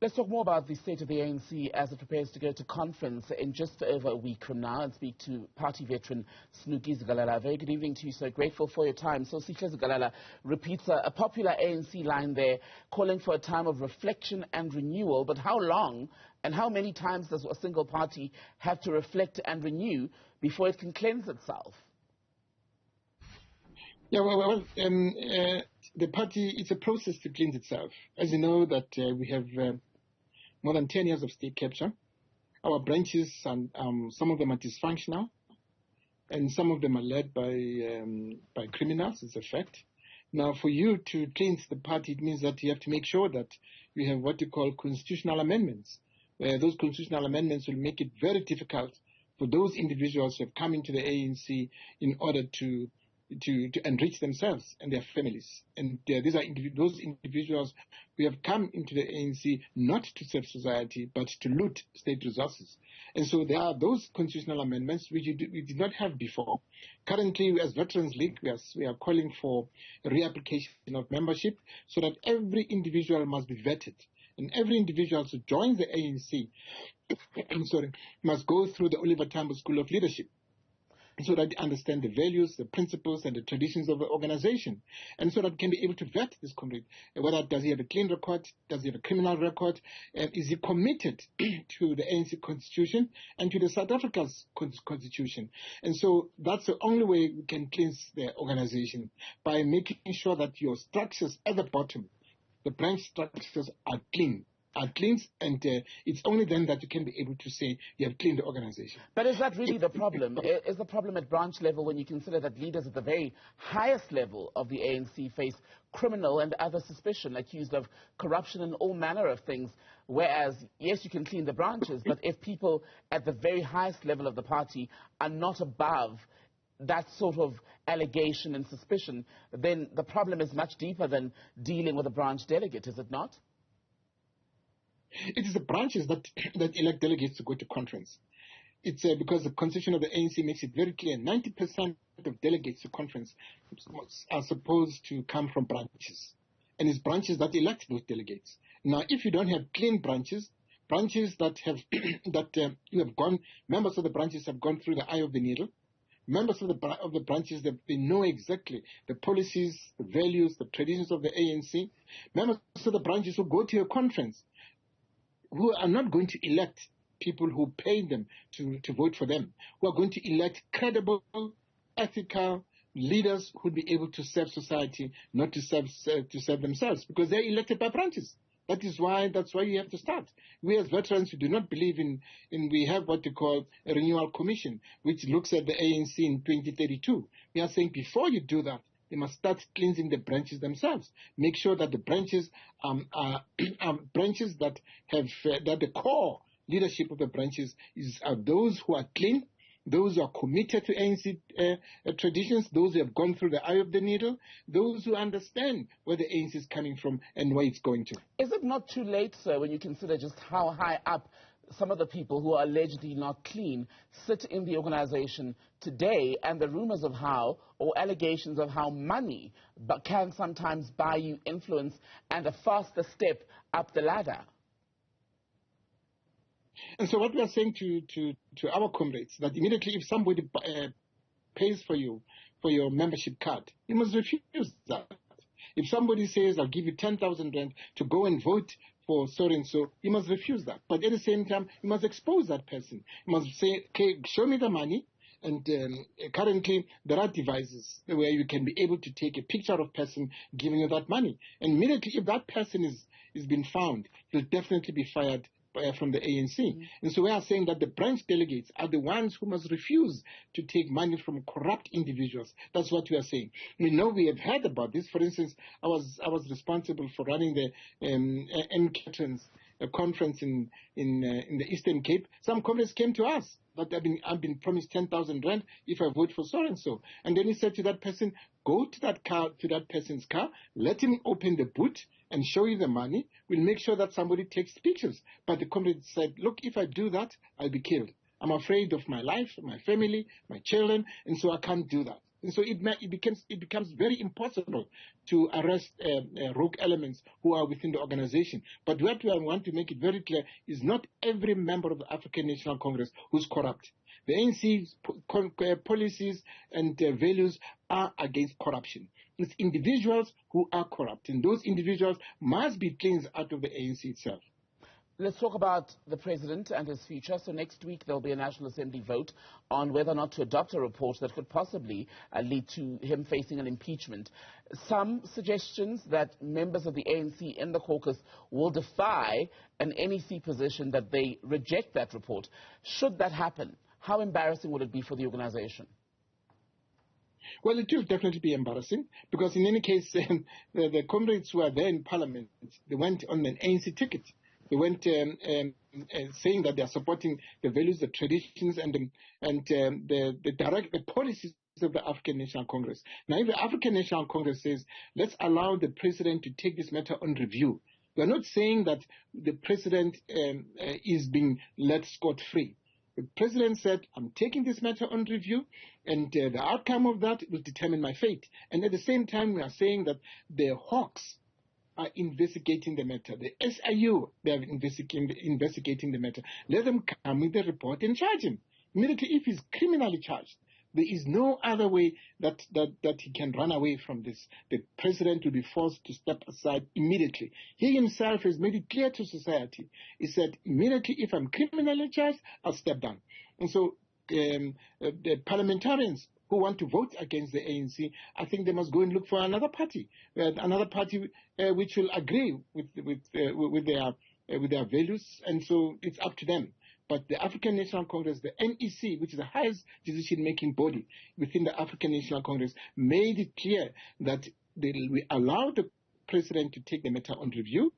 Let's talk more about the state of the ANC as it prepares to go to conference in just over a week from now and speak to party veteran Snuki Zikalala. Very good evening to you, sir. Grateful for your time. So Sihle Zikalala repeats a popular ANC line there, calling for a time of reflection and renewal. But how long and how many times does a single party have to reflect and renew before it can cleanse itself? Yeah, the party, it's a process to cleanse itself. As you know, that we have more than 10 years of state capture. Our branches, and some of them are dysfunctional, and some of them are led by criminals. It's a fact. Now, for you to cleanse the party, it means that you have to make sure that you have what you call constitutional amendments. Those constitutional amendments will make it very difficult for those individuals who have come into the ANC in order to enrich themselves and their families. And these are those individuals who have come into the ANC not to serve society, but to loot state resources. And so there are those constitutional amendments which we did not have before. Currently, as Veterans League, we are calling for a reapplication of membership so that every individual must be vetted. And every individual who joins the ANC must go through the Oliver Tambo School of Leadership, so that they understand the values, the principles, and the traditions of the organization, and so that can be able to vet this comrade. Whether does he have a clean record, does he have a criminal record, and is he committed to the ANC constitution and to the South Africa's constitution? And so that's the only way we can cleanse the organization, by making sure that your structures at the bottom, the branch structures, are clean. And it's only then that you can be able to say you have cleaned the organization. But is that really the problem? Is the problem at branch level when you consider that leaders at the very highest level of the ANC face criminal and other suspicion, accused of corruption and all manner of things, whereas, yes, you can clean the branches, but if people at the very highest level of the party are not above that sort of allegation and suspicion, then the problem is much deeper than dealing with a branch delegate, is it not? It is the branches that elect delegates to go to conference. It's because the constitution of the ANC makes it very clear 90% of delegates to conference are supposed to come from branches. And it's branches that elect those delegates. Now, if you don't have clean branches that have members of the branches have gone through the eye of the needle, members of the branches, that they know exactly the policies, the values, the traditions of the ANC, members of the branches who go to a conference, who are not going to elect people who pay them to vote for them, who are going to elect credible, ethical leaders who will be able to serve society, not to serve themselves, because they're elected by branches. That's why you have to start. We as veterans, we do not believe in we have what they call a renewal commission, which looks at the ANC in 2032. We are saying before you do that, they must start cleansing the branches themselves. Make sure that the branches are branches that have that the core leadership of the branches are those who are clean, those who are committed to ANC traditions, those who have gone through the eye of the needle, those who understand where the ANC is coming from and where it's going to. Is it not too late, sir, when you consider just how high up some of the people who are allegedly not clean sit in the organization today, and the rumors of how, or allegations of how money can sometimes buy you influence and a faster step up the ladder? And so what we are saying to our comrades, that immediately if somebody pays for your membership card, you must refuse that. If somebody says, I'll give you 10,000 rand to go and vote for so-and-so, you must refuse that. But at the same time, you must expose that person. You must say, okay, show me the money. And currently, there are devices where you can be able to take a picture of a person giving you that money. And immediately, if that person is been found, he'll definitely be fired from the ANC. Mm-hmm. And so we are saying that the branch delegates are the ones who must refuse to take money from corrupt individuals. That's what we are saying. We know we have heard about this. For instance, I was responsible for running the NCATRANS conference in the Eastern Cape. Some comrades came to us that I've been promised 10,000 rand if I vote for so and so. And then he said to that person, go to that person's car, let him open the boot and show you the money. We'll make sure that somebody takes pictures. But the comrade said, look, if I do that, I'll be killed. I'm afraid of my life, my family, my children, and so I can't do that. And so it becomes very impossible to arrest rogue elements who are within the organization. But what I want to make it very clear is not every member of the African National Congress who's corrupt. The ANC's policies and values are against corruption. It's individuals who are corrupt, and those individuals must be cleansed out of the ANC itself. Let's talk about the president and his future. So next week there'll be a National Assembly vote on whether or not to adopt a report that could possibly lead to him facing an impeachment. Some suggestions that members of the ANC in the caucus will defy an NEC position that they reject that report. Should that happen, how embarrassing would it be for the organization? Well, it will definitely be embarrassing because in any case, the comrades who are there in parliament, they went on an ANC ticket. They went saying that they are supporting the values, the traditions, and the policies of the African National Congress. Now, if the African National Congress says, let's allow the president to take this matter on review, we are not saying that the president is being let scot-free. The president said, I'm taking this matter on review, and the outcome of that will determine my fate. And at the same time, we are saying that the hawks are investigating the matter. The SIU, they are investigating the matter. Let them come with the report and charge him. Immediately, if he's criminally charged, there is no other way that he can run away from this. The president will be forced to step aside immediately. He himself has made it clear to society. He said, immediately, if I'm criminally charged, I'll step down. And so the parliamentarians who want to vote against the ANC, I think they must go and look for another party which will agree with their values, and so it's up to them. But the African National Congress, the NEC, which is the highest decision-making body within the African National Congress, made it clear that we allow the president to take the matter on review.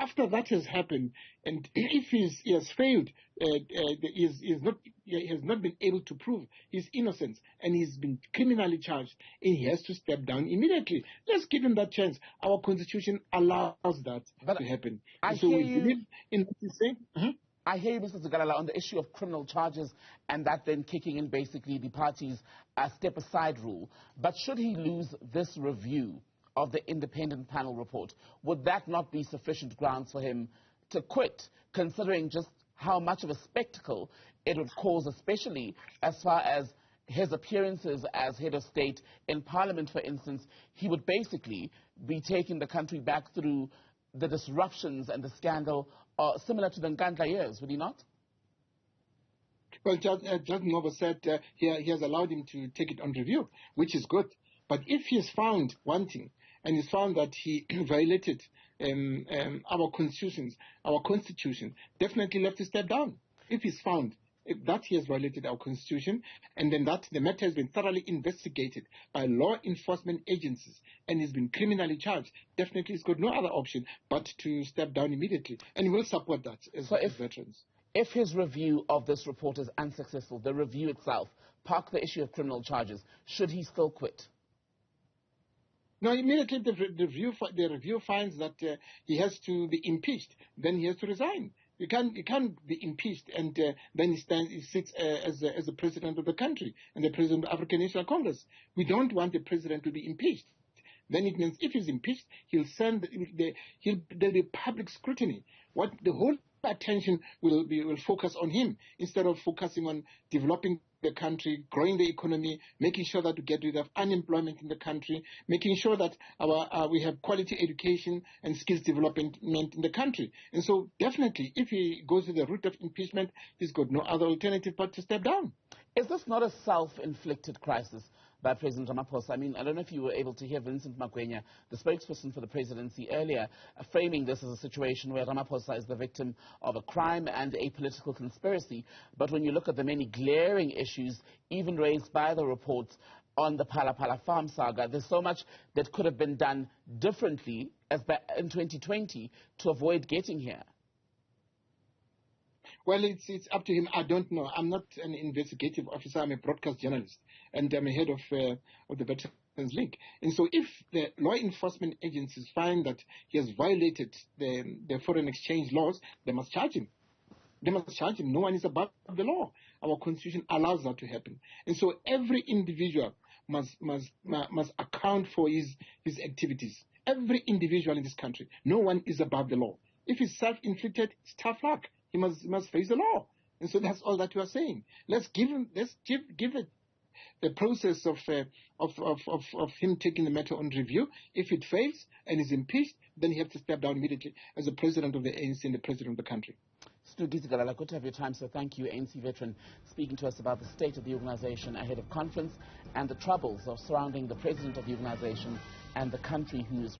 After that has happened, and if he has failed, he has not been able to prove his innocence, and he's been criminally charged, and he has to step down immediately. Let's give him that chance. Our constitution allows that to happen. So we believe in what he's saying. I hear you, Mr. Zikalala, on the issue of criminal charges and that then kicking in basically the party's step-aside rule. But should he lose this review of the independent panel report, would that not be sufficient grounds for him to quit, considering just how much of a spectacle it would cause, especially as far as his appearances as head of state in parliament, for instance? He would basically be taking the country back through the disruptions and the scandal similar to the Nkandla years, would he not? Well, Judge Nova said he has allowed him to take it on review, which is good. But if he is found wanting, and is found that he violated our constitution, definitely left to step down. If he's found that he has violated our constitution, and then that the matter has been thoroughly investigated by law enforcement agencies and has been criminally charged, definitely he's got no other option but to step down immediately. And we'll support that as veterans. If his review of this report is unsuccessful, the review itself, park the issue of criminal charges, should he still quit? No, immediately the review finds that he has to be impeached. Then he has to resign. You can't be impeached and then he sits as the president of the country and the president of the African National Congress. We don't want the president to be impeached. Then it means if he's impeached, there'll be public scrutiny. What the whole attention will focus on him instead of focusing on developing the country, growing the economy, making sure that we get rid of unemployment in the country, making sure that we have quality education and skills development in the country. And so definitely, if he goes to the route of impeachment, he's got no other alternative but to step down. Is this not a self-inflicted crisis by President Ramaphosa? I mean, I don't know if you were able to hear Vincent Magwenya, the spokesperson for the presidency, earlier, framing this as a situation where Ramaphosa is the victim of a crime and a political conspiracy. But when you look at the many glaring issues, even raised by the reports on the Phala Phala farm saga, there's so much that could have been done differently in 2020 to avoid getting here. Well, it's up to him. I don't know. I'm not an investigative officer. I'm a broadcast journalist, and I'm a head of the Veterans League. And so if the law enforcement agencies find that he has violated the foreign exchange laws, they must charge him. They must charge him. No one is above the law. Our constitution allows that to happen. And so every individual must account for his activities. Every individual in this country, no one is above the law. If it's self-inflicted, it's tough luck. He must face the law. And so that's all that we are saying. Let's give it the process of him taking the matter on review. If it fails and is impeached, then he has to step down immediately as the president of the ANC and the president of the country. Snuki Zikalala, good to have your time, so thank you, ANC veteran, speaking to us about the state of the organization ahead of conference and the troubles surrounding the president of the organization and the country who is